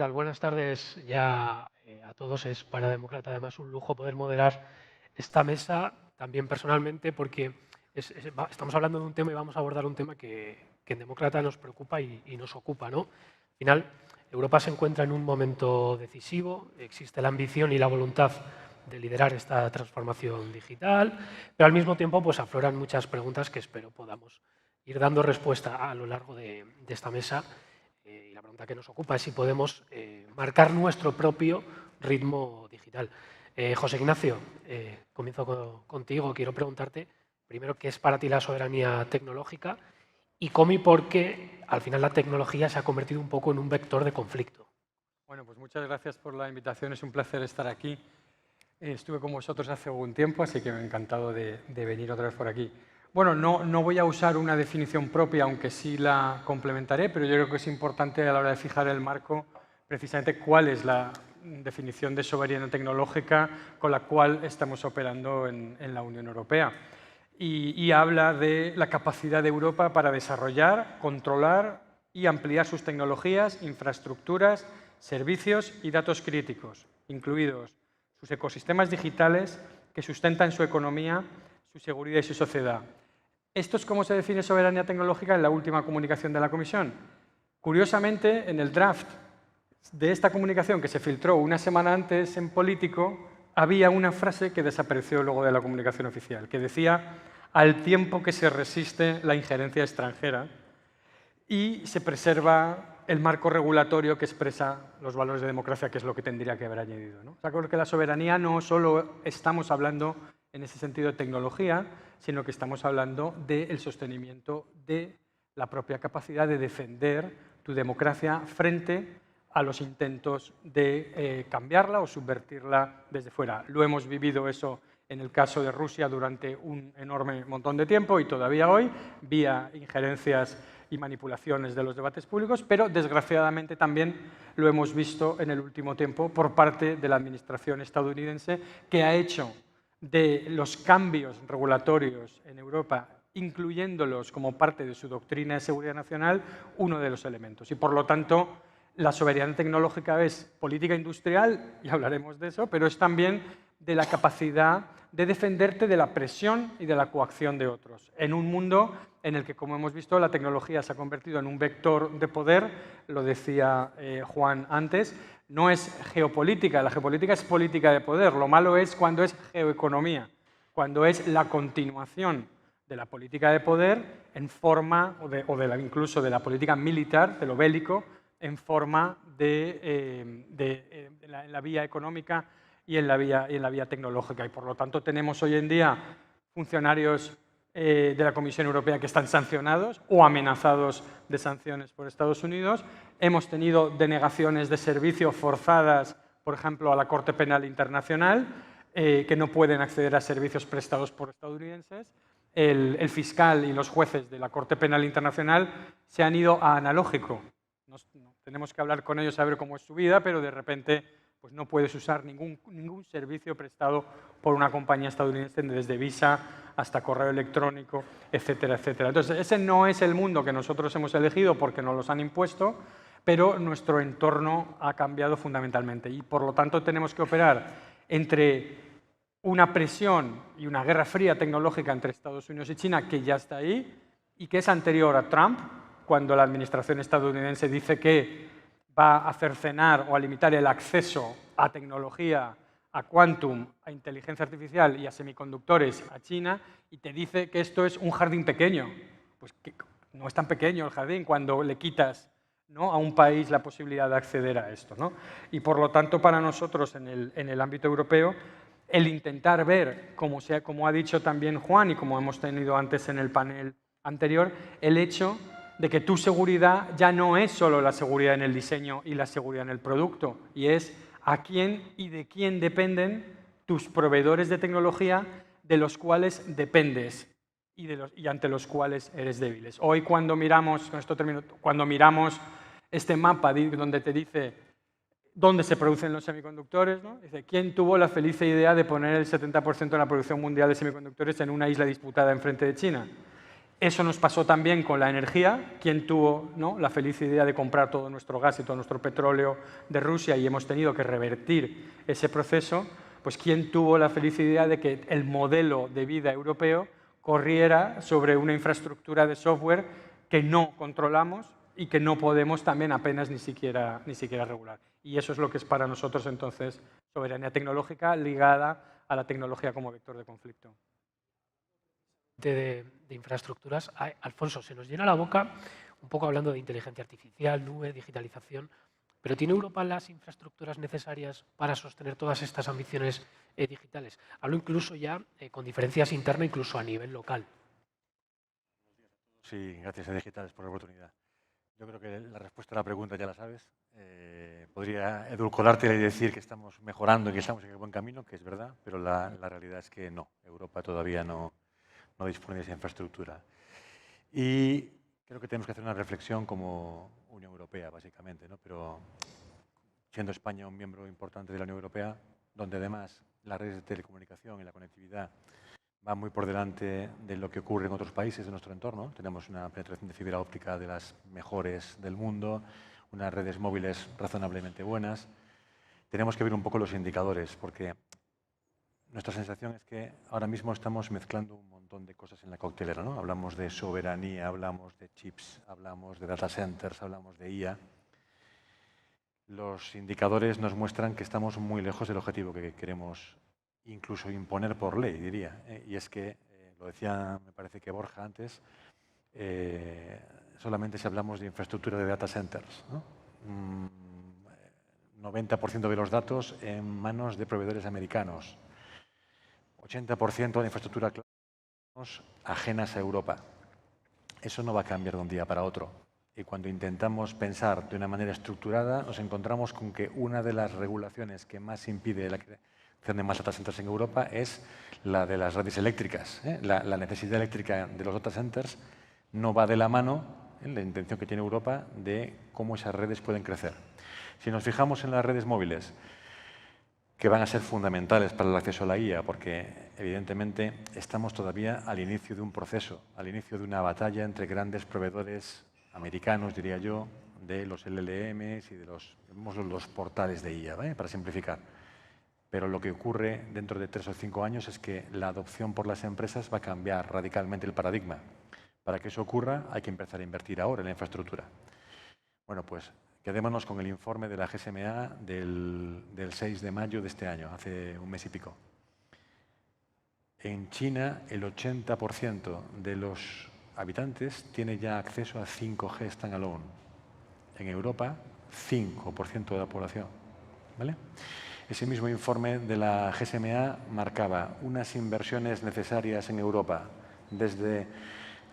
tal? Buenas tardes ya a todos. Es para Demócrata además un lujo poder moderar esta mesa, también personalmente, porque estamos hablando de un tema y vamos a abordar un tema que en Demócrata nos preocupa y nos ocupa, ¿no? Al final, Europa se encuentra en un momento decisivo, existe la ambición y la voluntad de liderar esta transformación digital, pero al mismo tiempo pues afloran muchas preguntas que espero podamos ir dando respuesta a lo largo de esta mesa. Y la pregunta que nos ocupa es si podemos marcar nuestro propio ritmo digital. José Ignacio, comienzo contigo. Quiero preguntarte primero qué es para ti la soberanía tecnológica y cómo y por qué al final la tecnología se ha convertido un poco en un vector de conflicto. Bueno, pues muchas gracias por la invitación. Es un placer estar aquí. Estuve con vosotros hace algún tiempo, así que me ha encantado de venir otra vez por aquí. Bueno, no voy a usar una definición propia, aunque sí la complementaré, pero yo creo que es importante a la hora de fijar el marco precisamente cuál es la definición de soberanía tecnológica con la cual estamos operando en la Unión Europea. Y habla de la capacidad de Europa para desarrollar, controlar y ampliar sus tecnologías, infraestructuras, servicios y datos críticos, incluidos sus ecosistemas digitales que sustentan su economía, su seguridad y su sociedad. ¿Esto es cómo se define soberanía tecnológica en la última comunicación de la Comisión? Curiosamente, en el draft de esta comunicación que se filtró una semana antes en Político, había una frase que desapareció luego de la comunicación oficial, que decía al tiempo que se resiste la injerencia extranjera y se preserva el marco regulatorio que expresa los valores de democracia, que es lo que tendría que haber añadido, ¿no? O sea, que la soberanía no solo estamos hablando en ese sentido de tecnología, sino que estamos hablando del sostenimiento de la propia capacidad de defender tu democracia frente a los intentos de cambiarla o subvertirla desde fuera. Lo hemos vivido eso en el caso de Rusia durante un enorme montón de tiempo y todavía hoy, vía injerencias y manipulaciones de los debates públicos, pero desgraciadamente también lo hemos visto en el último tiempo por parte de la administración estadounidense, que ha hecho de los cambios regulatorios en Europa, incluyéndolos como parte de su doctrina de seguridad nacional, uno de los elementos. Y por lo tanto, la soberanía tecnológica es política industrial, y hablaremos de eso, pero es también de la capacidad de defenderte de la presión y de la coacción de otros. En un mundo en el que, como hemos visto, la tecnología se ha convertido en un vector de poder, lo decía Juan antes, no es geopolítica, la geopolítica es política de poder. Lo malo es cuando es geoeconomía, cuando es la continuación de la política de poder en forma, incluso de la política militar, de lo bélico, en forma en la vía económica y en la vía tecnológica. Y por lo tanto tenemos hoy en día funcionarios de la Comisión Europea que están sancionados o amenazados de sanciones por Estados Unidos. Hemos tenido denegaciones de servicio forzadas, por ejemplo, a la Corte Penal Internacional, que no pueden acceder a servicios prestados por estadounidenses. El fiscal y los jueces de la Corte Penal Internacional se han ido a analógico. Tenemos que hablar con ellos, saber cómo es su vida, pero de repente pues no puedes usar ningún servicio prestado por una compañía estadounidense, desde Visa hasta correo electrónico, etcétera, etcétera. Entonces, ese no es el mundo que nosotros hemos elegido porque nos los han impuesto, pero nuestro entorno ha cambiado fundamentalmente y, por lo tanto, tenemos que operar entre una presión y una guerra fría tecnológica entre Estados Unidos y China, que ya está ahí y que es anterior a Trump, cuando la administración estadounidense dice que va a cercenar o a limitar el acceso a tecnología, a quantum, a inteligencia artificial y a semiconductores a China, y te dice que esto es un jardín pequeño. Pues que no es tan pequeño el jardín cuando le quitas, ¿no?, a un país la posibilidad de acceder a esto, ¿no? Y por lo tanto, para nosotros en el ámbito europeo, el intentar ver, como ha dicho también Juan y como hemos tenido antes en el panel anterior, el hecho de que tu seguridad ya no es solo la seguridad en el diseño y la seguridad en el producto, y es a quién y de quién dependen tus proveedores de tecnología de los cuales dependes y ante los cuales eres débiles. Hoy cuando miramos, con esto termino, cuando miramos este mapa donde te dice dónde se producen los semiconductores, ¿no? Dice, ¿quién tuvo la feliz idea de poner el 70% de la producción mundial de semiconductores en una isla disputada enfrente de China? Eso nos pasó también con la energía. ¿Quién tuvo, ¿no?, la feliz idea de comprar todo nuestro gas y todo nuestro petróleo de Rusia y hemos tenido que revertir ese proceso? Pues ¿quién tuvo la feliz idea de que el modelo de vida europeo corriera sobre una infraestructura de software que no controlamos y que no podemos también apenas ni siquiera regular? Y eso es lo que es para nosotros entonces soberanía tecnológica ligada a la tecnología como vector de conflicto. De infraestructuras. Alfonso, se nos llena la boca un poco hablando de inteligencia artificial, nube, digitalización, pero ¿tiene Europa las infraestructuras necesarias para sostener todas estas ambiciones digitales? Hablo incluso ya con diferencias internas, incluso a nivel local. Sí, gracias a Digitales por la oportunidad. Yo creo que la respuesta a la pregunta ya la sabes. Podría edulcorártela y decir que estamos mejorando y que estamos en el buen camino, que es verdad, pero la realidad es que no. Europa todavía no dispone de esa infraestructura. Y creo que tenemos que hacer una reflexión como Unión Europea, básicamente, ¿no? Pero siendo España un miembro importante de la Unión Europea, donde además las redes de telecomunicación y la conectividad van muy por delante de lo que ocurre en otros países de nuestro entorno. Tenemos una penetración de fibra óptica de las mejores del mundo, unas redes móviles razonablemente buenas. Tenemos que ver un poco los indicadores, porque nuestra sensación es que ahora mismo estamos mezclando un montón de cosas en la coctelera, ¿no? Hablamos de soberanía, hablamos de chips, hablamos de data centers, hablamos de IA. Los indicadores nos muestran que estamos muy lejos del objetivo que queremos incluso imponer por ley, diría. Y es que, lo decía, me parece que Borja antes, solamente si hablamos de infraestructura de data centers, ¿no? 90% de los datos en manos de proveedores americanos. 80% de infraestructura ajenas a Europa. Eso no va a cambiar de un día para otro. Y cuando intentamos pensar de una manera estructurada, nos encontramos con que una de las regulaciones que más impide la creación de más data centers en Europa es la de las redes eléctricas. La necesidad eléctrica de los data centers no va de la mano en la intención que tiene Europa de cómo esas redes pueden crecer. Si nos fijamos en las redes móviles, que van a ser fundamentales para el acceso a la IA, porque evidentemente estamos todavía al inicio de un proceso, al inicio de una batalla entre grandes proveedores americanos, diría yo, de los LLMs y de los portales de IA, ¿vale?, para simplificar. Pero lo que ocurre dentro de 3 o 5 años es que la adopción por las empresas va a cambiar radicalmente el paradigma. Para que eso ocurra hay que empezar a invertir ahora en la infraestructura. Bueno, pues quedémonos con el informe de la GSMA del 6 de mayo de este año, hace un mes y pico. En China, el 80% de los habitantes tiene ya acceso a 5G standalone. En Europa, 5% de la población. ¿Vale? Ese mismo informe de la GSMA marcaba unas inversiones necesarias en Europa, desde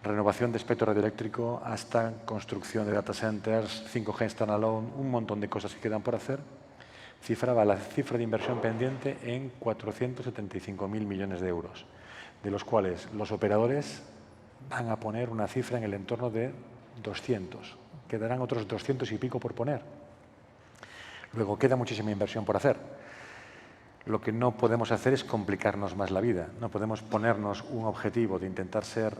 renovación de espectro radioeléctrico hasta construcción de data centers, 5G standalone, un montón de cosas que quedan por hacer. Cifraba la cifra de inversión pendiente en 475.000 millones de euros, de los cuales los operadores van a poner una cifra en el entorno de 200. Quedarán otros 200 y pico por poner. Luego queda muchísima inversión por hacer. Lo que no podemos hacer es complicarnos más la vida. No podemos ponernos un objetivo de intentar ser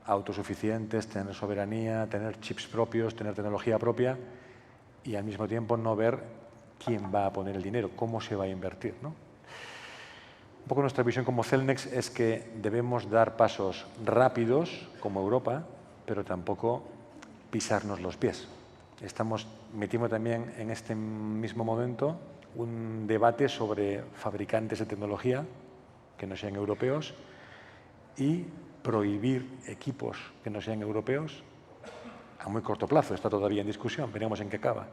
autosuficientes, tener soberanía, tener chips propios, tener tecnología propia y al mismo tiempo no ver quién va a poner el dinero, cómo se va a invertir, ¿no? Un poco nuestra visión como Cellnex es que debemos dar pasos rápidos como Europa, pero tampoco pisarnos los pies. Estamos metiendo también en este mismo momento un debate sobre fabricantes de tecnología que no sean europeos y prohibir equipos que no sean europeos a muy corto plazo. Está todavía en discusión, veremos en qué acaba.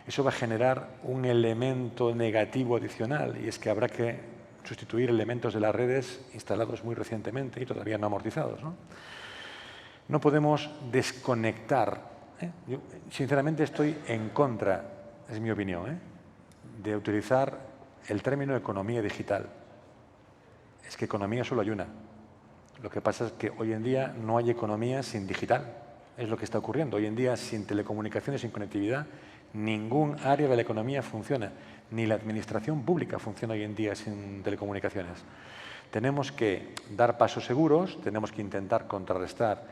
Eso va a generar un elemento negativo adicional y es que habrá que sustituir elementos de las redes instalados muy recientemente y todavía no amortizados, ¿no? No podemos desconectar. Yo, sinceramente, estoy en contra, es mi opinión, de utilizar el término economía digital. Es que economía solo hay una. Lo que pasa es que hoy en día no hay economía sin digital. Es lo que está ocurriendo. Hoy en día, sin telecomunicaciones, sin conectividad, ningún área de la economía funciona. Ni la administración pública funciona hoy en día sin telecomunicaciones. Tenemos que dar pasos seguros, tenemos que intentar contrarrestar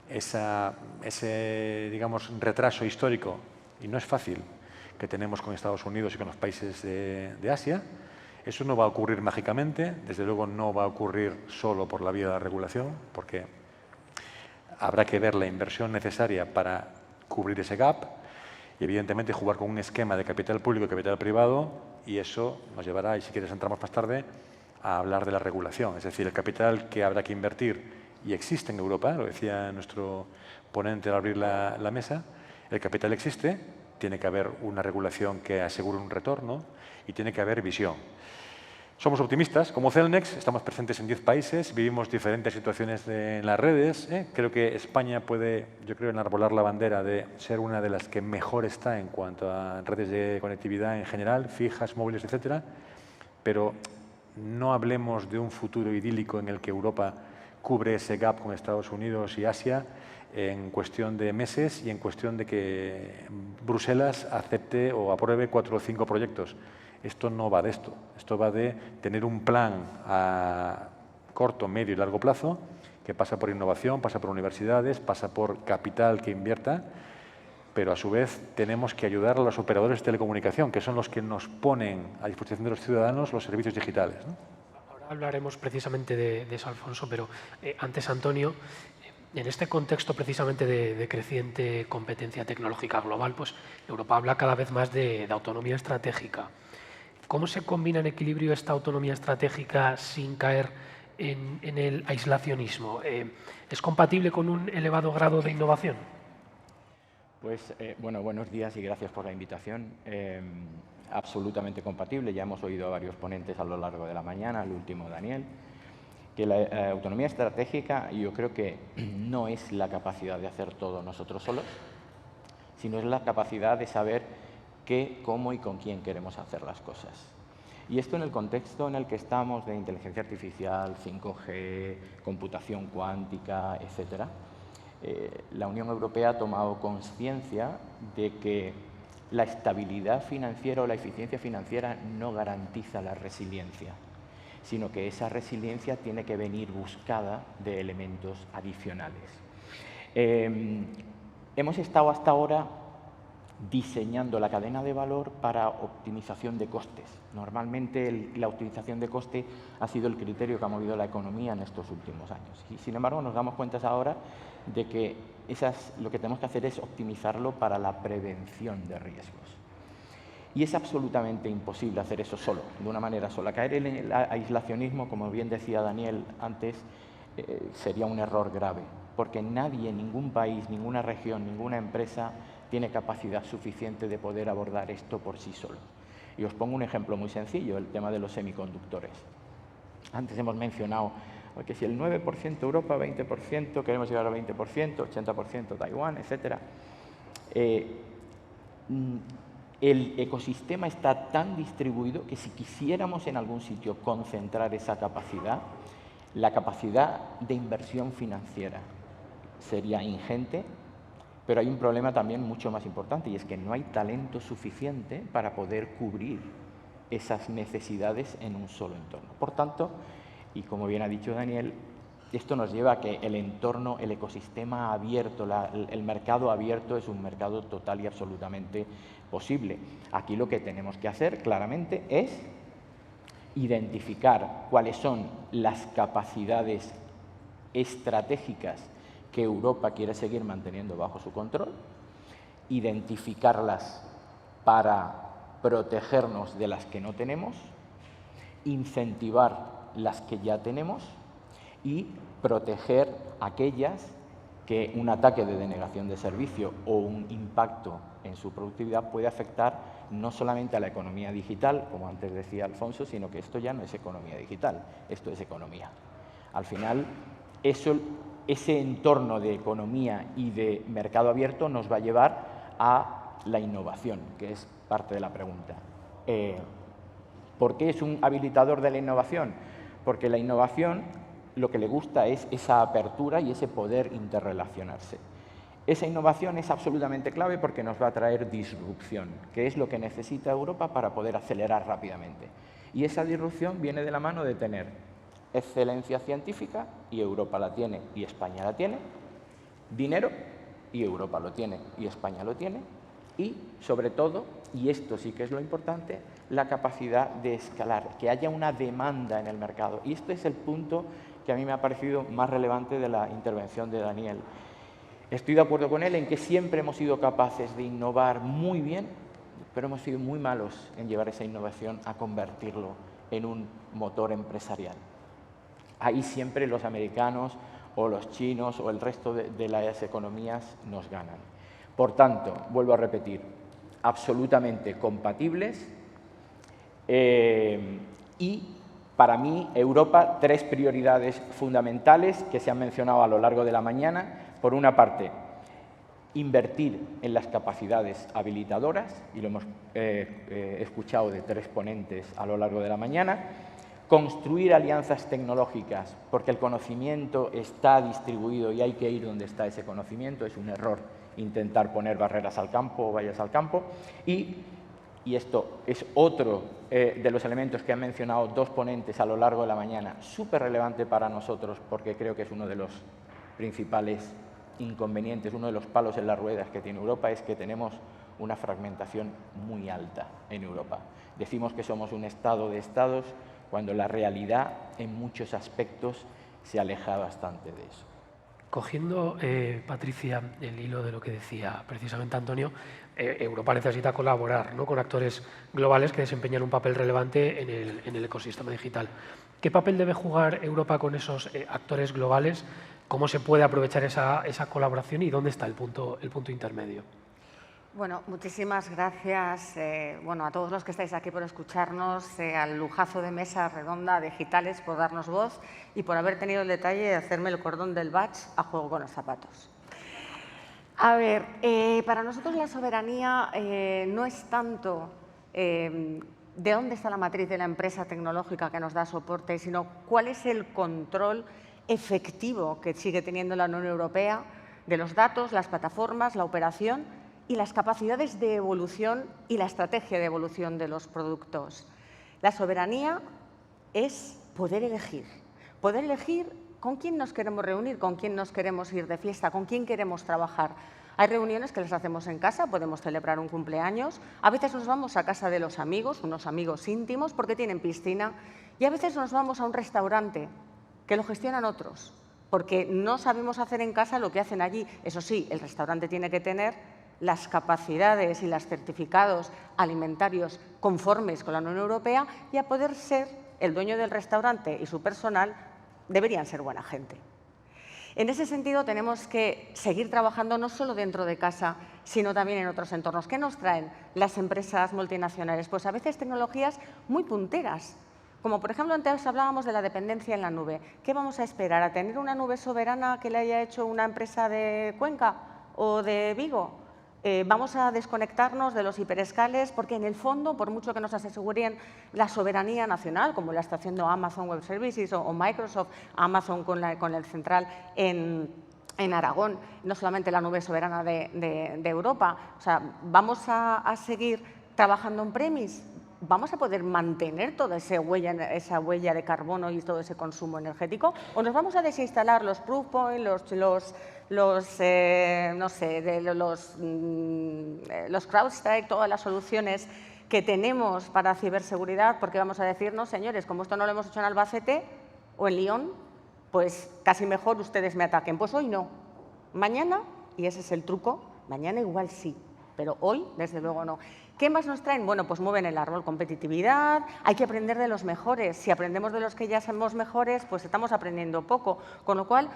ese, digamos, retraso histórico, y no es fácil, que tenemos con Estados Unidos y con los países de Asia. Eso no va a ocurrir mágicamente, desde luego no va a ocurrir solo por la vía de la regulación, porque habrá que ver la inversión necesaria para cubrir ese gap y, evidentemente, jugar con un esquema de capital público y capital privado, y eso nos llevará, y si quieres entramos más tarde, a hablar de la regulación. Es decir, el capital que habrá que invertir, y existe en Europa, lo decía nuestro ponente al abrir la mesa, el capital existe, tiene que haber una regulación que asegure un retorno y tiene que haber visión. Somos optimistas. Como Celnex estamos presentes en 10 países, vivimos diferentes situaciones en las redes. Creo que España puede, yo creo, enarbolar la bandera de ser una de las que mejor está en cuanto a redes de conectividad en general, fijas, móviles, etcétera. Pero no hablemos de un futuro idílico en el que Europa cubre ese gap con Estados Unidos y Asia en cuestión de meses y en cuestión de que Bruselas acepte o apruebe 4 o 5 proyectos. Esto no va de esto. Esto va de tener un plan a corto, medio y largo plazo que pasa por innovación, pasa por universidades, pasa por capital que invierta, pero a su vez tenemos que ayudar a los operadores de telecomunicación, que son los que nos ponen a disposición de los ciudadanos los servicios digitales, ¿no? Ahora hablaremos precisamente de eso, Alfonso, pero antes, Antonio, en este contexto precisamente de creciente competencia tecnológica global, pues Europa habla cada vez más de autonomía estratégica. ¿Cómo se combina en equilibrio esta autonomía estratégica sin caer en el aislacionismo? ¿Es compatible con un elevado grado de innovación? Pues, bueno, buenos días y gracias por la invitación. Absolutamente compatible. Ya hemos oído a varios ponentes a lo largo de la mañana, el último Daniel, que la autonomía estratégica yo creo que no es la capacidad de hacer todo nosotros solos, sino es la capacidad de saber qué, cómo y con quién queremos hacer las cosas. Y esto en el contexto en el que estamos de inteligencia artificial, 5G, computación cuántica, etcétera, la Unión Europea ha tomado conciencia de que la estabilidad financiera o la eficiencia financiera no garantiza la resiliencia, sino que esa resiliencia tiene que venir buscada de elementos adicionales. Hemos estado hasta ahora diseñando la cadena de valor para optimización de costes. Normalmente la optimización de coste ha sido el criterio que ha movido la economía en estos últimos años. Y, sin embargo, nos damos cuenta ahora de que lo que tenemos que hacer es optimizarlo para la prevención de riesgos. Y es absolutamente imposible hacer eso solo, de una manera sola. Caer en el aislacionismo, como bien decía Daniel antes, sería un error grave, porque nadie, ningún país, ninguna región, ninguna empresa tiene capacidad suficiente de poder abordar esto por sí solo. Y os pongo un ejemplo muy sencillo, el tema de los semiconductores. Antes hemos mencionado que si el 9% Europa, 20%, queremos llegar al 20%, 80% Taiwán, etc. El ecosistema está tan distribuido que si quisiéramos en algún sitio concentrar esa capacidad, la capacidad de inversión financiera sería ingente, pero hay un problema también mucho más importante y es que no hay talento suficiente para poder cubrir esas necesidades en un solo entorno. Por tanto, y como bien ha dicho Daniel, esto nos lleva a que el entorno, el ecosistema abierto, el mercado abierto es un mercado total y absolutamente posible. Aquí lo que tenemos que hacer claramente es identificar cuáles son las capacidades estratégicas que Europa quiere seguir manteniendo bajo su control, identificarlas para protegernos de las que no tenemos, incentivar las que ya tenemos y proteger aquellas que un ataque de denegación de servicio o un impacto en su productividad puede afectar no solamente a la economía digital, como antes decía Alfonso, sino que esto ya no es economía digital, esto es economía. Al final, ese entorno de economía y de mercado abierto nos va a llevar a la innovación, que es parte de la pregunta. ¿Por qué es un habilitador de la innovación? Porque la innovación lo que le gusta es esa apertura y ese poder interrelacionarse. Esa innovación es absolutamente clave porque nos va a traer disrupción, que es lo que necesita Europa para poder acelerar rápidamente. Y esa disrupción viene de la mano de tener excelencia científica, y Europa la tiene y España la tiene, dinero, y Europa lo tiene, y España lo tiene, y sobre todo, y esto sí que es lo importante, la capacidad de escalar, que haya una demanda en el mercado. Y este es el punto que a mí me ha parecido más relevante de la intervención de Daniel. Estoy de acuerdo con él en que siempre hemos sido capaces de innovar muy bien, pero hemos sido muy malos en llevar esa innovación a convertirlo en un motor empresarial. Ahí siempre los americanos o los chinos o el resto de las economías nos ganan. Por tanto, vuelvo a repetir, absolutamente compatibles y para mí, Europa, 3 prioridades fundamentales que se han mencionado a lo largo de la mañana. Por una parte, invertir en las capacidades habilitadoras, y lo hemos escuchado de 3 ponentes a lo largo de la mañana. Construir alianzas tecnológicas, porque el conocimiento está distribuido y hay que ir donde está ese conocimiento. Es un error intentar poner barreras al campo o vallas al campo. Y esto es otro de los elementos que han mencionado 2 ponentes a lo largo de la mañana, súper relevante para nosotros, porque creo que es uno de los principales inconvenientes, uno de los palos en las ruedas que tiene Europa, es que tenemos una fragmentación muy alta en Europa. Decimos que somos un estado de estados, cuando la realidad en muchos aspectos se aleja bastante de eso. Cogiendo, Patricia, el hilo de lo que decía precisamente Antonio, Europa necesita colaborar, ¿no?, con actores globales que desempeñan un papel relevante en el ecosistema digital. ¿Qué papel debe jugar Europa con esos actores globales? ¿Cómo se puede aprovechar esa colaboración y dónde está el punto intermedio? Bueno, muchísimas gracias a todos los que estáis aquí por escucharnos, al lujazo de Mesa Redonda Digitales por darnos voz y por haber tenido el detalle de hacerme el cordón del badge a juego con los zapatos. A ver, para nosotros la soberanía no es tanto de dónde está la matriz de la empresa tecnológica que nos da soporte, sino cuál es el control efectivo que sigue teniendo la Unión Europea de los datos, las plataformas, la operación y las capacidades de evolución y la estrategia de evolución de los productos. La soberanía es poder elegir con quién nos queremos reunir, con quién nos queremos ir de fiesta, con quién queremos trabajar. Hay reuniones que las hacemos en casa, podemos celebrar un cumpleaños, a veces nos vamos a casa de los amigos, unos amigos íntimos porque tienen piscina, y a veces nos vamos a un restaurante que lo gestionan otros, porque no sabemos hacer en casa lo que hacen allí. Eso sí, el restaurante tiene que tener las capacidades y los certificados alimentarios conformes con la Unión Europea, y a poder ser el dueño del restaurante y su personal deberían ser buena gente. En ese sentido, tenemos que seguir trabajando no solo dentro de casa, sino también en otros entornos. ¿Qué nos traen las empresas multinacionales? Pues a veces tecnologías muy punteras, como por ejemplo antes hablábamos de la dependencia en la nube. ¿Qué vamos a esperar? ¿A tener una nube soberana que le haya hecho una empresa de Cuenca o de Vigo? Vamos a desconectarnos de los hiperescales porque, en el fondo, por mucho que nos aseguren la soberanía nacional, como la está haciendo Amazon Web Services o Microsoft, Amazon con el central en Aragón, no solamente la nube soberana de Europa, o sea, vamos a seguir trabajando on-premise, vamos a poder mantener toda esa huella de carbono y todo ese consumo energético, o nos vamos a desinstalar los proof points, los CrowdStrike, todas las soluciones que tenemos para ciberseguridad, porque vamos a decir, no, señores, como esto no lo hemos hecho en Albacete o en Lyon, pues casi mejor ustedes me ataquen. Pues hoy no. Mañana, y ese es el truco, mañana igual sí, pero hoy desde luego no. ¿Qué más nos traen? Bueno, pues mueven el árbol, competitividad, hay que aprender de los mejores. Si aprendemos de los que ya somos mejores, pues estamos aprendiendo poco, con lo cual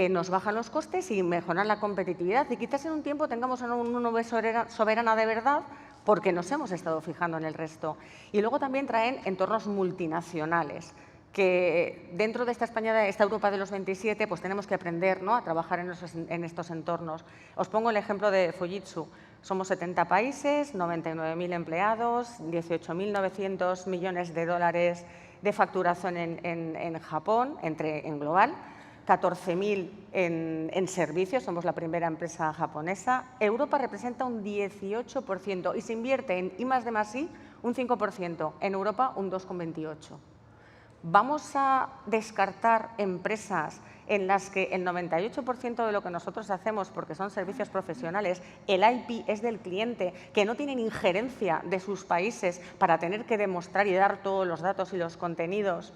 nos bajan los costes y mejoran la competitividad. Y quizás en un tiempo tengamos una nube soberana de verdad, porque nos hemos estado fijando en el resto. Y luego también traen entornos multinacionales, que dentro de esta España, esta Europa de los 27, pues tenemos que aprender, ¿no?, a trabajar en estos entornos. Os pongo el ejemplo de Fujitsu. Somos 70 países, 99.000 empleados, 18.900 millones de dólares de facturación en Japón, en global, 14.000 en servicios, somos la primera empresa japonesa. Europa representa un 18% y se invierte en I+D+I un 5%, en Europa un 2,28%. ¿Vamos a descartar empresas en las que el 98% de lo que nosotros hacemos, porque son servicios profesionales, el IP es del cliente, que no tienen injerencia de sus países para tener que demostrar y dar todos los datos y los contenidos,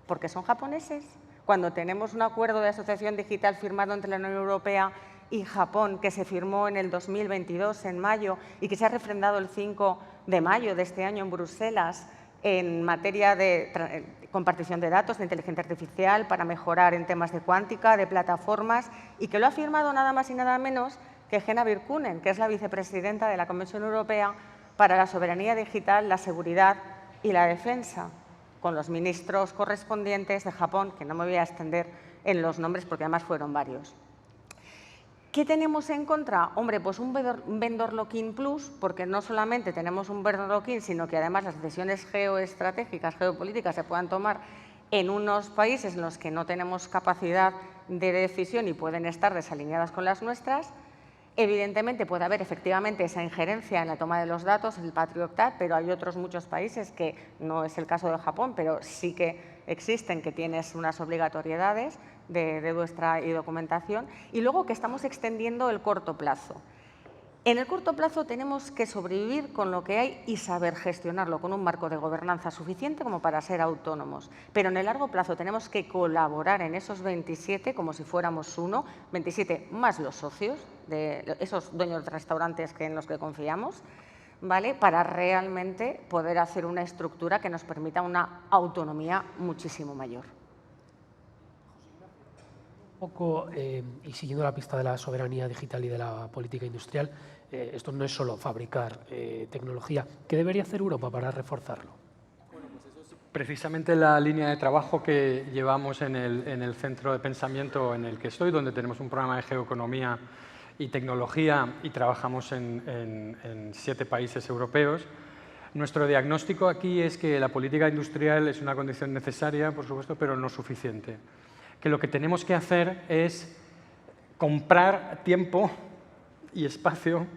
porque son japoneses. Cuando tenemos un acuerdo de asociación digital firmado entre la Unión Europea y Japón, que se firmó en el 2022, en mayo, y que se ha refrendado el 5 de mayo de este año en Bruselas, en materia de compartición de datos, de inteligencia artificial, para mejorar en temas de cuántica, de plataformas, y que lo ha firmado nada más y nada menos que Henna Virkkunen, que es la vicepresidenta de la Comisión Europea para la Soberanía Digital, la Seguridad y la Defensa, con los ministros correspondientes de Japón, que no me voy a extender en los nombres porque además fueron varios. ¿Qué tenemos en contra? Hombre, pues un vendor lock-in plus, porque no solamente tenemos un vendor lock-in, sino que además las decisiones geoestratégicas, geopolíticas se puedan tomar en unos países en los que no tenemos capacidad de decisión y pueden estar desalineadas con las nuestras. Evidentemente puede haber efectivamente esa injerencia en la toma de los datos, el Patriot Act, pero hay otros muchos países que no es el caso de Japón, pero sí que existen, que tienes unas obligatoriedades de vuestra y documentación. Y luego que estamos extendiendo el corto plazo. En el corto plazo tenemos que sobrevivir con lo que hay y saber gestionarlo con un marco de gobernanza suficiente como para ser autónomos. Pero en el largo plazo tenemos que colaborar en esos 27 como si fuéramos uno, 27 más los socios, de esos dueños de restaurantes en los que confiamos, ¿vale? Para realmente poder hacer una estructura que nos permita una autonomía muchísimo mayor. Un poco, y siguiendo la pista de la soberanía digital y de la política industrial, esto no es solo fabricar tecnología. ¿Qué debería hacer Europa para reforzarlo? Bueno, pues eso es precisamente la línea de trabajo que llevamos en el centro de pensamiento en el que estoy, donde tenemos un programa de geoeconomía y tecnología y trabajamos en 7 países europeos. Nuestro diagnóstico aquí es que la política industrial es una condición necesaria, por supuesto, pero no suficiente. Que lo que tenemos que hacer es comprar tiempo y espacio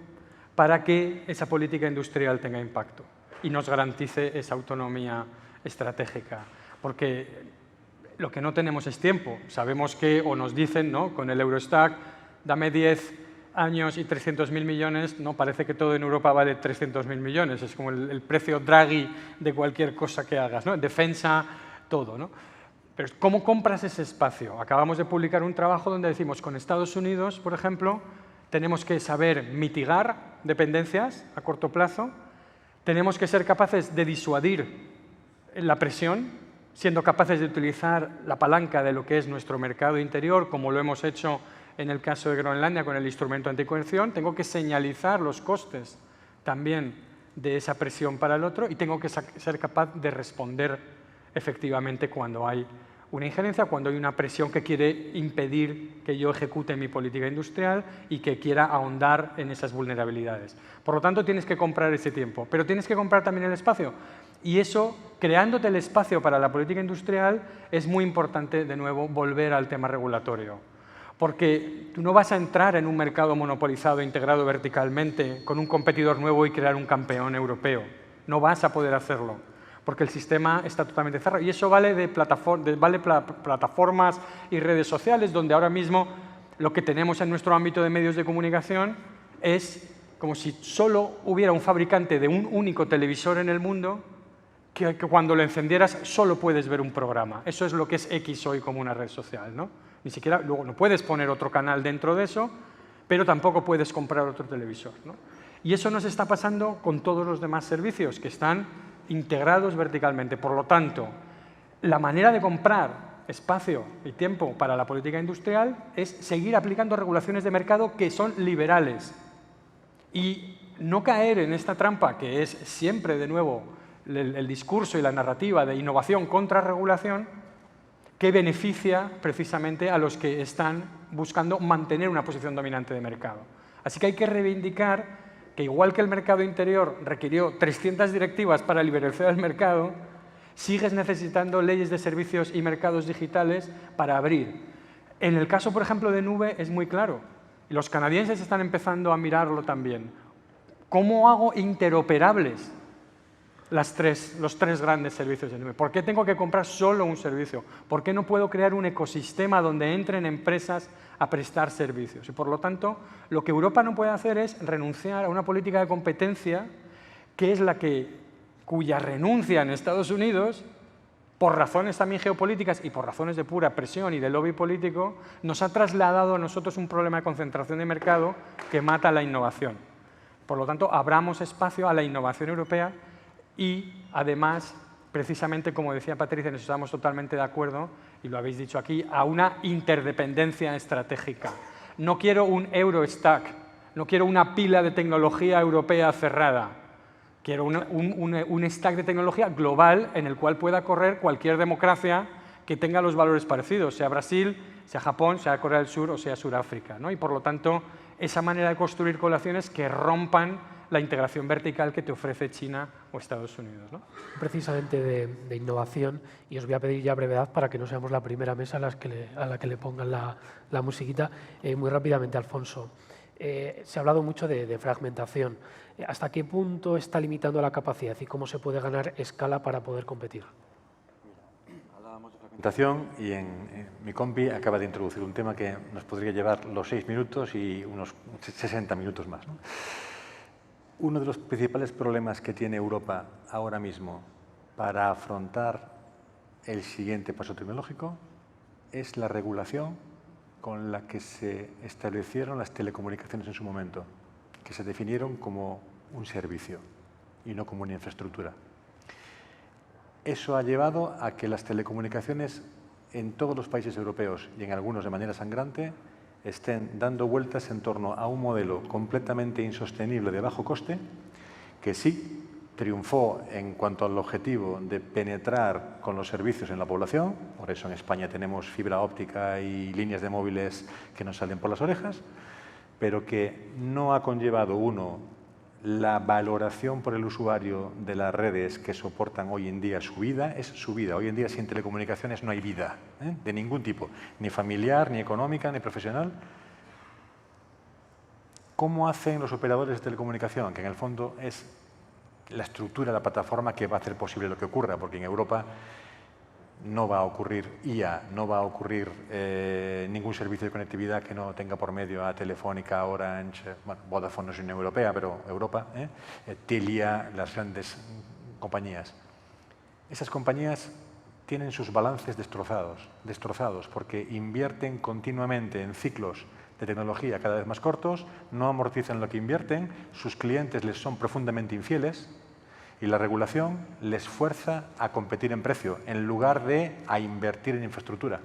para que esa política industrial tenga impacto y nos garantice esa autonomía estratégica. Porque lo que no tenemos es tiempo. Sabemos que, o nos dicen, ¿no?, con el Eurostat, dame 10 años y 300.000 millones, no, parece que todo en Europa vale 300.000 millones. Es como el precio Draghi de cualquier cosa que hagas, ¿no? En defensa, todo, ¿no? Pero ¿cómo compras ese espacio? Acabamos de publicar un trabajo donde decimos, con Estados Unidos, por ejemplo, tenemos que saber mitigar dependencias a corto plazo, tenemos que ser capaces de disuadir la presión, siendo capaces de utilizar la palanca de lo que es nuestro mercado interior, como lo hemos hecho en el caso de Groenlandia con el instrumento anticoerción, tengo que señalizar los costes también de esa presión para el otro y tengo que ser capaz de responder efectivamente cuando hay una injerencia, cuando hay una presión que quiere impedir que yo ejecute mi política industrial y que quiera ahondar en esas vulnerabilidades. Por lo tanto, tienes que comprar ese tiempo, pero tienes que comprar también el espacio. Y eso, creándote el espacio para la política industrial, es muy importante, de nuevo, volver al tema regulatorio. Porque tú no vas a entrar en un mercado monopolizado, integrado verticalmente, con un competidor nuevo y crear un campeón europeo. No vas a poder hacerlo, porque el sistema está totalmente cerrado. Y eso vale de plataformas y redes sociales, donde ahora mismo lo que tenemos en nuestro ámbito de medios de comunicación es como si solo hubiera un fabricante de un único televisor en el mundo que cuando lo encendieras solo puedes ver un programa. Eso es lo que es X hoy como una red social, ¿no? Ni siquiera, luego no puedes poner otro canal dentro de eso, pero tampoco puedes comprar otro televisor, ¿no? Y eso nos está pasando con todos los demás servicios que están integrados verticalmente. Por lo tanto, la manera de comprar espacio y tiempo para la política industrial es seguir aplicando regulaciones de mercado que son liberales y no caer en esta trampa que es siempre, de nuevo, el discurso y la narrativa de innovación contra regulación, que beneficia precisamente a los que están buscando mantener una posición dominante de mercado. Así que hay que reivindicar que, igual que el mercado interior requirió 300 directivas para liberalizar el mercado, sigues necesitando leyes de servicios y mercados digitales para abrir. En el caso, por ejemplo, de nube es muy claro, y los canadienses están empezando a mirarlo también. ¿Cómo hago interoperables los tres grandes servicios de nube? ¿Por qué tengo que comprar solo un servicio? ¿Por qué no puedo crear un ecosistema donde entren empresas a prestar servicios? Y por lo tanto, lo que Europa no puede hacer es renunciar a una política de competencia que es cuya renuncia en Estados Unidos, por razones también geopolíticas y por razones de pura presión y de lobby político, nos ha trasladado a nosotros un problema de concentración de mercado que mata la innovación. Por lo tanto, abramos espacio a la innovación europea y, además, precisamente, como decía Patricia, nos estamos totalmente de acuerdo, y lo habéis dicho aquí, a una interdependencia estratégica. No quiero un Eurostack, no quiero una pila de tecnología europea cerrada. Quiero un stack de tecnología global en el cual pueda correr cualquier democracia que tenga los valores parecidos, sea Brasil, sea Japón, sea Corea del Sur o sea Sudáfrica, ¿no? Y, por lo tanto, esa manera de construir colaciones que rompan la integración vertical que te ofrece China o Estados Unidos, ¿no? Precisamente de innovación, y os voy a pedir ya brevedad para que no seamos la primera mesa a la que le pongan la musiquita. Muy rápidamente, Alfonso. Se ha hablado mucho de fragmentación. ¿Hasta qué punto está limitando la capacidad y cómo se puede ganar escala para poder competir? Hablábamos de fragmentación y mi compi acaba de introducir un tema que nos podría llevar los 6 minutos y unos 60 minutos más, ¿no? Uno de los principales problemas que tiene Europa ahora mismo para afrontar el siguiente paso tecnológico es la regulación con la que se establecieron las telecomunicaciones en su momento, que se definieron como un servicio y no como una infraestructura. Eso ha llevado a que las telecomunicaciones en todos los países europeos y en algunos de manera sangrante estén dando vueltas en torno a un modelo completamente insostenible de bajo coste, que sí triunfó en cuanto al objetivo de penetrar con los servicios en la población. Por eso en España tenemos fibra óptica y líneas de móviles que nos salen por las orejas, pero que no ha conllevado, uno, la valoración por el usuario de las redes que soportan hoy en día su vida. Es su vida. Hoy en día sin telecomunicaciones no hay vida, de ningún tipo, ni familiar, ni económica, ni profesional. ¿Cómo hacen los operadores de telecomunicación? Que en el fondo es la estructura, la plataforma que va a hacer posible lo que ocurra, porque en Europa no va a ocurrir IA, no va a ocurrir ningún servicio de conectividad que no tenga por medio a Telefónica, Orange, bueno, Vodafone no es Unión Europea, pero Europa, Telia, las grandes compañías. Esas compañías tienen sus balances destrozados porque invierten continuamente en ciclos de tecnología cada vez más cortos, no amortizan lo que invierten, sus clientes les son profundamente infieles y la regulación les fuerza a competir en precio en lugar de a invertir en infraestructura.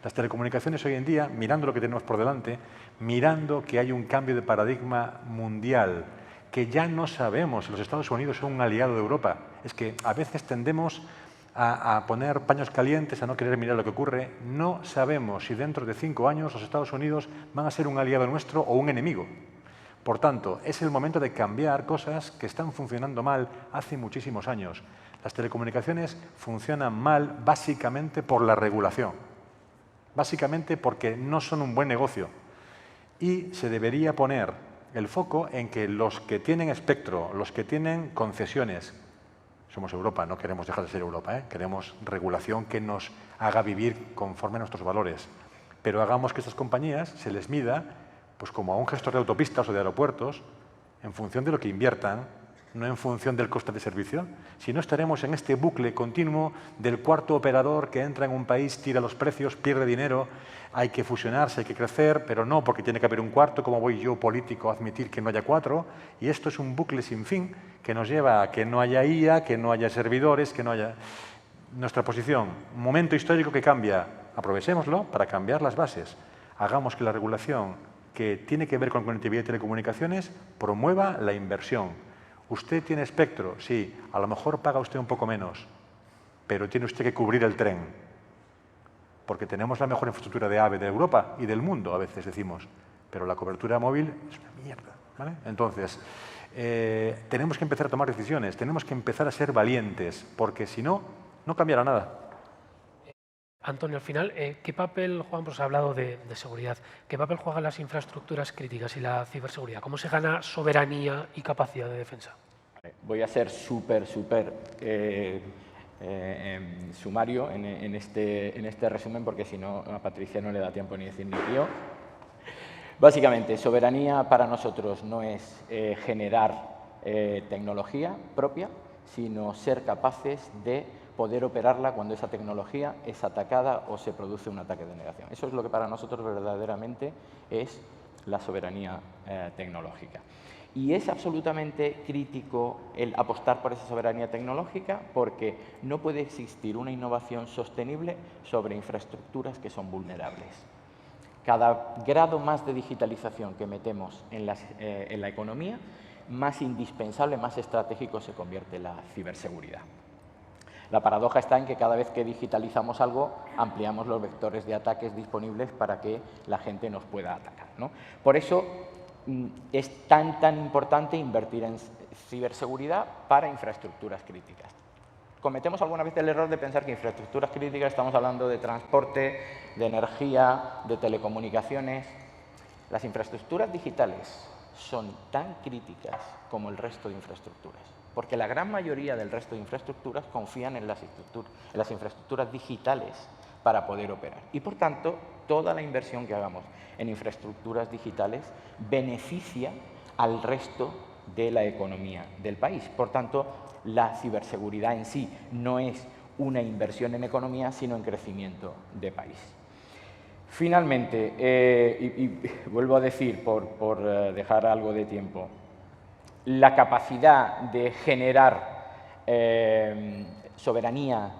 Las telecomunicaciones hoy en día, mirando lo que tenemos por delante, mirando que hay un cambio de paradigma mundial, que ya no sabemos si los Estados Unidos son un aliado de Europa. Es que a veces tendemos a poner paños calientes, a no querer mirar lo que ocurre. No sabemos si dentro de 5 años los Estados Unidos van a ser un aliado nuestro o un enemigo. Por tanto, es el momento de cambiar cosas que están funcionando mal hace muchísimos años. Las telecomunicaciones funcionan mal básicamente por la regulación, básicamente porque no son un buen negocio. Y se debería poner el foco en que los que tienen espectro, los que tienen concesiones, somos Europa, no queremos dejar de ser Europa, queremos regulación que nos haga vivir conforme a nuestros valores, pero hagamos que estas compañías se les mida pues como a un gestor de autopistas o de aeropuertos en función de lo que inviertan, no en función del coste de servicio. Si no, estaremos en este bucle continuo del cuarto operador que entra en un país, tira los precios, pierde dinero, hay que fusionarse, hay que crecer, pero no porque tiene que haber un cuarto, como voy yo, político, a admitir que no haya 4, y esto es un bucle sin fin que nos lleva a que no haya IA, que no haya servidores, que no haya... Nuestra posición, un momento histórico que cambia, aprovechémoslo para cambiar las bases, hagamos que la regulación que tiene que ver con conectividad y telecomunicaciones promueva la inversión. Usted tiene espectro, sí, a lo mejor paga usted un poco menos, pero tiene usted que cubrir el tren, porque tenemos la mejor infraestructura de AVE de Europa y del mundo, a veces decimos, pero la cobertura móvil es una mierda, ¿vale? Entonces, tenemos que empezar a tomar decisiones, tenemos que empezar a ser valientes, porque si no, no cambiará nada. Antonio, al final, ¿qué papel, Juan, pues ha hablado de seguridad, qué papel juegan las infraestructuras críticas y la ciberseguridad? ¿Cómo se gana soberanía y capacidad de defensa? Voy a ser súper sumario en este resumen, porque si no a Patricia no le da tiempo ni decir ni pío. Básicamente, soberanía para nosotros no es generar tecnología propia, sino ser capaces de poder operarla cuando esa tecnología es atacada o se produce un ataque de negación. Eso es lo que para nosotros verdaderamente es la soberanía tecnológica. Y es absolutamente crítico el apostar por esa soberanía tecnológica, porque no puede existir una innovación sostenible sobre infraestructuras que son vulnerables. Cada grado más de digitalización que metemos en la economía, más indispensable, más estratégico se convierte la ciberseguridad. La paradoja está en que cada vez que digitalizamos algo, ampliamos los vectores de ataques disponibles para que la gente nos pueda atacar, ¿no? Por eso es tan importante invertir en ciberseguridad para infraestructuras críticas. Cometemos alguna vez el error de pensar que infraestructuras críticas estamos hablando de transporte, de energía, de telecomunicaciones. Las infraestructuras digitales son tan críticas como el resto de infraestructuras, porque la gran mayoría del resto de infraestructuras confían en las infraestructuras digitales para poder operar. Y, por tanto, toda la inversión que hagamos en infraestructuras digitales beneficia al resto de la economía del país. Por tanto, la ciberseguridad en sí no es una inversión en economía, sino en crecimiento de país. Finalmente, y vuelvo a decir, por dejar algo de tiempo, la capacidad de generar soberanía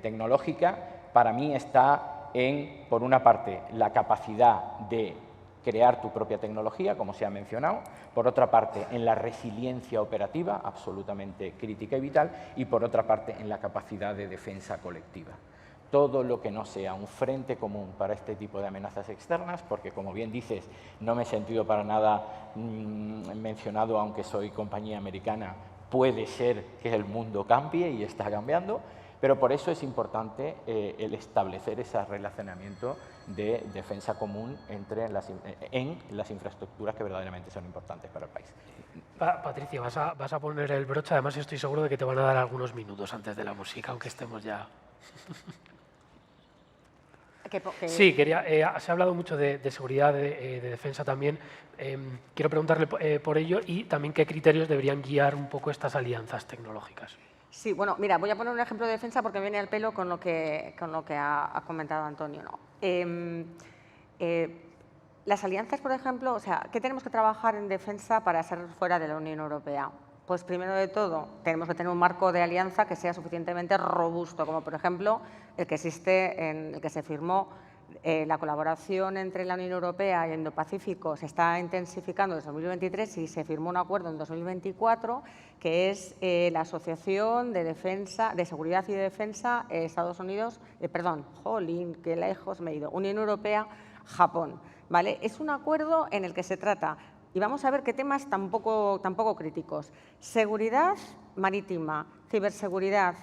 tecnológica para mí está en, por una parte, la capacidad de crear tu propia tecnología, como se ha mencionado, por otra parte, en la resiliencia operativa, absolutamente crítica y vital, y por otra parte, en la capacidad de defensa colectiva. Todo lo que no sea un frente común para este tipo de amenazas externas, porque, como bien dices, no me he sentido para nada mencionado, aunque soy compañía americana, puede ser que el mundo cambie y está cambiando, pero por eso es importante el establecer ese relacionamiento de defensa común en las infraestructuras que verdaderamente son importantes para el país. Patricia, vas a poner el broche, además estoy seguro de que te van a dar algunos minutos antes de la música, aunque estemos ya... Sí, se ha hablado mucho de seguridad, de defensa también. Quiero preguntarle por ello y también qué criterios deberían guiar un poco estas alianzas tecnológicas. Sí, bueno, mira, voy a poner un ejemplo de defensa porque viene al pelo con lo que ha comentado Antonio, ¿no? Las alianzas, por ejemplo, o sea, ¿qué tenemos que trabajar en defensa para ser fuera de la Unión Europea? Pues primero de todo, tenemos que tener un marco de alianza que sea suficientemente robusto, como por ejemplo el que existe, en el que se firmó la colaboración entre la Unión Europea y Indo-Pacífico se está intensificando desde 2023 y se firmó un acuerdo en 2024 que es la Asociación de Seguridad y Defensa Estados Unidos, jolín, qué lejos me he ido, Unión Europea-Japón, ¿vale? Es un acuerdo en el que se trata, y vamos a ver qué temas tampoco críticos, seguridad marítima, ciberseguridad,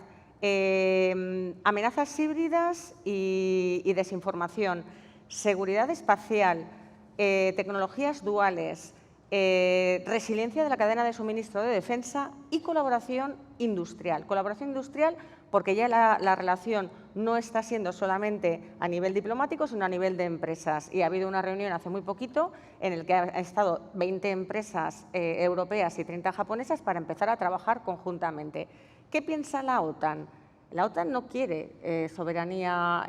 amenazas híbridas y desinformación, seguridad espacial, tecnologías duales, resiliencia de la cadena de suministro de defensa y colaboración industrial. Colaboración industrial porque ya la relación no está siendo solamente a nivel diplomático, sino a nivel de empresas. Y ha habido una reunión hace muy poquito en la que han estado 20 empresas europeas y 30 japonesas para empezar a trabajar conjuntamente. ¿Qué piensa la OTAN? La OTAN no quiere soberanía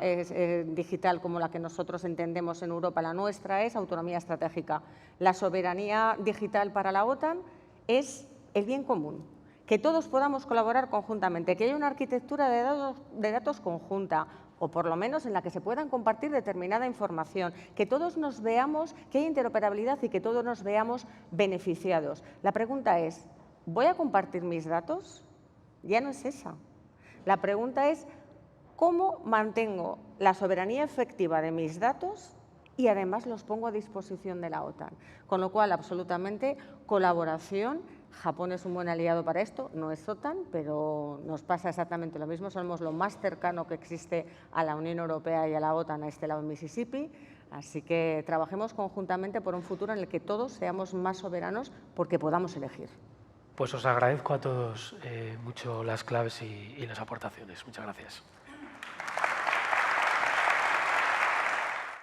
digital como la que nosotros entendemos en Europa. La nuestra es autonomía estratégica. La soberanía digital para la OTAN es el bien común, que todos podamos colaborar conjuntamente, que haya una arquitectura de datos conjunta, o por lo menos en la que se puedan compartir determinada información, que todos nos veamos, que haya interoperabilidad y que todos nos veamos beneficiados. La pregunta es, ¿voy a compartir mis datos? Ya no es esa. La pregunta es, ¿cómo mantengo la soberanía efectiva de mis datos y además los pongo a disposición de la OTAN? Con lo cual, absolutamente, colaboración. Japón es un buen aliado para esto, no es OTAN, pero nos pasa exactamente lo mismo. Somos lo más cercano que existe a la Unión Europea y a la OTAN a este lado de Mississippi. Así que trabajemos conjuntamente por un futuro en el que todos seamos más soberanos porque podamos elegir. Pues os agradezco a todos mucho las claves y las aportaciones. Muchas gracias.